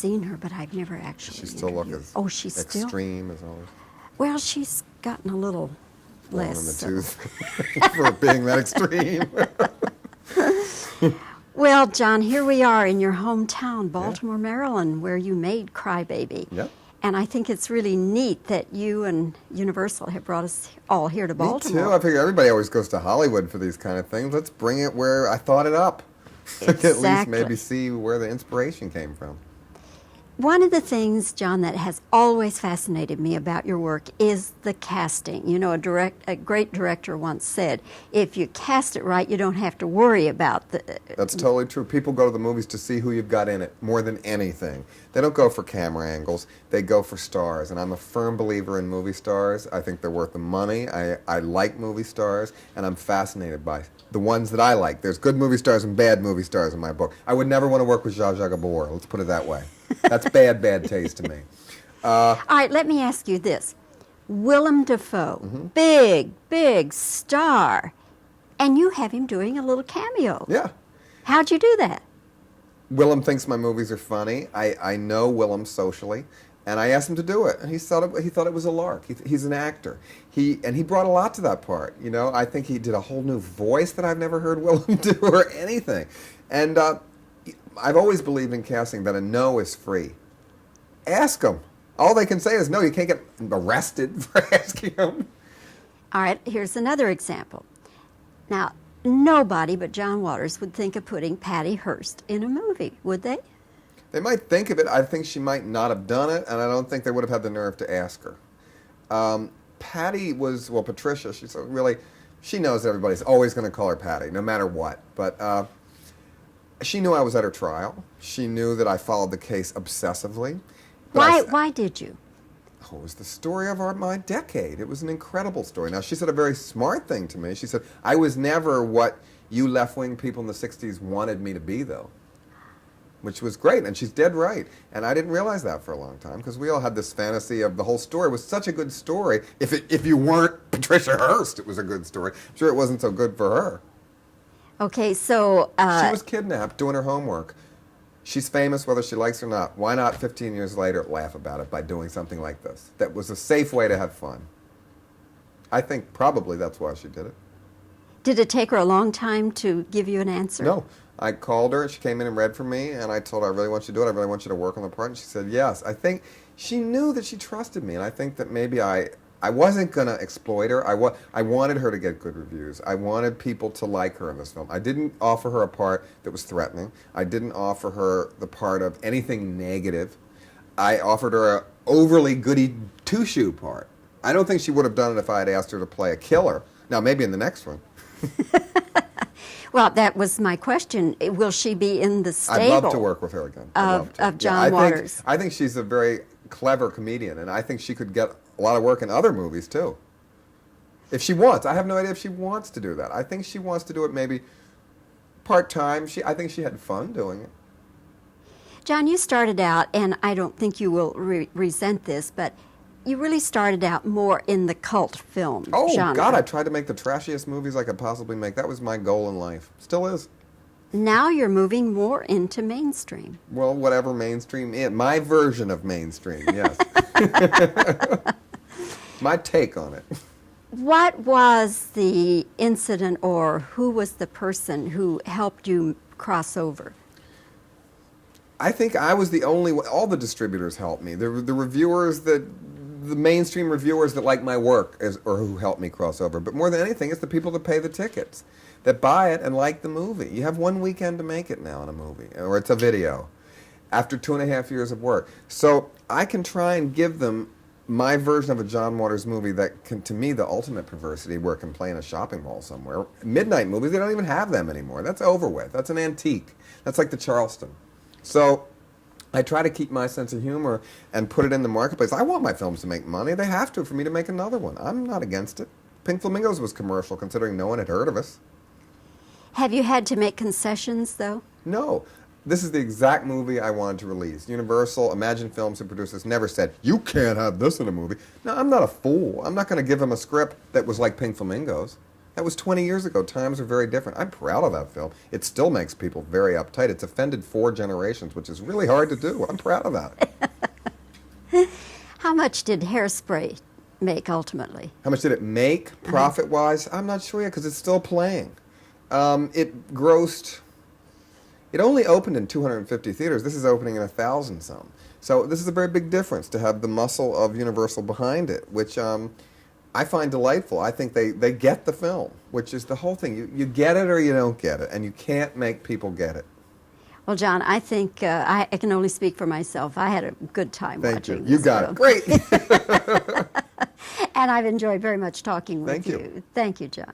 seen her, but I've never actually She still look interviewed. as She's extreme as always. Well, she's gotten a little Long less. in the so- tooth for being that extreme. Well, John, here we are in your hometown, Baltimore, Maryland, where you made Crybaby. Yep. And I think it's really neat that you and Universal have brought us all here to Baltimore. Me too. I figure everybody always goes to Hollywood for these kind of things. Let's bring it where I thought it up. Exactly. At least maybe see where the inspiration came from. One of the things, John, that has always fascinated me about your work is the casting. You know, a great director once said, if you cast it right, you don't have to worry about the... That's totally true. People go to the movies to see who you've got in it more than anything. They don't go for camera angles. They go for stars. And I'm a firm believer in movie stars. I think they're worth the money. I like movie stars, and I'm fascinated by the ones that I like. There's good movie stars and bad movie stars in my book. I would never want to work with Zsa Zsa Gabor. Let's put it that way. That's bad taste to me. All right, let me ask you this. Willem Dafoe, Mm-hmm. big star, and you have him doing a little cameo. Yeah. How'd you do that? Willem thinks my movies are funny. I know Willem socially, and I asked him to do it, and he thought it was a lark. He's an actor. He brought a lot to that part. You know, I think he did a whole new voice that I've never heard Willem do or anything. And I've always believed in casting that a no is free. Ask them. All they can say is no. You can't get arrested for asking them. All right, here's another example. Now, nobody but John Waters would think of putting Patty Hearst in a movie, would they? They might think of it. I think she might not have done it, and I don't think they would have had the nerve to ask her. Patty was, well, Patricia, she knows everybody's always going to call her Patty, no matter what. But she knew I was at her trial. She knew that I followed the case obsessively. But Why did you? Oh, it was the story of my decade. It was an incredible story. Now, she said a very smart thing to me. She said, I was never what you left-wing people in the 60s wanted me to be, though. Which was great, and she's dead right. And I didn't realize that for a long time, because we all had this fantasy of the whole story. It was such a good story. If you weren't Patricia Hearst, it was a good story. I'm sure it wasn't so good for her. Okay, so... she was kidnapped doing her homework. She's famous whether she likes it or not. Why not 15 years later laugh about it by doing something like this? That was a safe way to have fun. I think probably that's why she did it. Did it take her a long time to give you an answer? No. I called her, and she came in and read for me, and I told her, I really want you to do it. I really want you to work on the part. And she said, yes. I think she knew that she trusted me, and I think that maybe I wasn't going to exploit her. I wanted her to get good reviews. I wanted people to like her in this film. I didn't offer her a part that was threatening. I didn't offer her the part of anything negative. I offered her an overly goody two-shoe part. I don't think she would have done it if I had asked her to play a killer. Now, maybe in the next one. Well, that was my question. Will she be in the stable? I'd love to work with her again. Of John Waters. I think she's a very clever comedian, and I think she could get a lot of work in other movies, too. If she wants. I have no idea if she wants to do that. I think she wants to do it maybe part-time. I think she had fun doing it. John, you started out, and I don't think you will resent this, but you really started out more in the cult film genre. God, I tried to make the trashiest movies I could possibly make. That was my goal in life. Still is. Now you're moving more into mainstream. Well, whatever mainstream is. My version of mainstream, yes. My take on it. What was the incident, or who was the person who helped you cross over? I think I was the only one. All the distributors helped me. The reviewers the mainstream reviewers that like my work or who help me cross over. But more than anything, it's the people that pay the tickets, that buy it and like the movie. You have one weekend to make it now in a movie, or it's a video, after 2.5 years of work. So I can try and give them my version of a John Waters movie that can, to me, the ultimate perversity, where it can play in a shopping mall somewhere. Midnight movies, they don't even have them anymore. That's over with. That's an antique. That's like the Charleston. So I try to keep my sense of humor and put it in the marketplace. I want my films to make money. They have to for me to make another one. I'm not against it. Pink Flamingos was commercial, considering no one had heard of us. Have you had to make concessions, though? No. This is the exact movie I wanted to release. Universal, Imagine Films, who produced this, never said, you can't have this in a movie. No, I'm not a fool. I'm not going to give them a script that was like Pink Flamingos. That was 20 years ago. Times are very different. I'm proud of that film. It still makes people very uptight. It's offended 4 generations, which is really hard to do. I'm proud of that. How much did Hairspray make ultimately? How much did it make profit-wise? I'm not sure yet because it's still playing. It grossed... It only opened in 250 theaters. This is opening in 1,000 some. So this is a very big difference to have the muscle of Universal behind it, which I find delightful. I think they get the film, which is the whole thing. You get it or you don't get it, and you can't make people get it. Well, John, I think I can only speak for myself. I had a good time watching Thank you. You got it. Great. And I've enjoyed very much talking with Thank you. Thank you, John.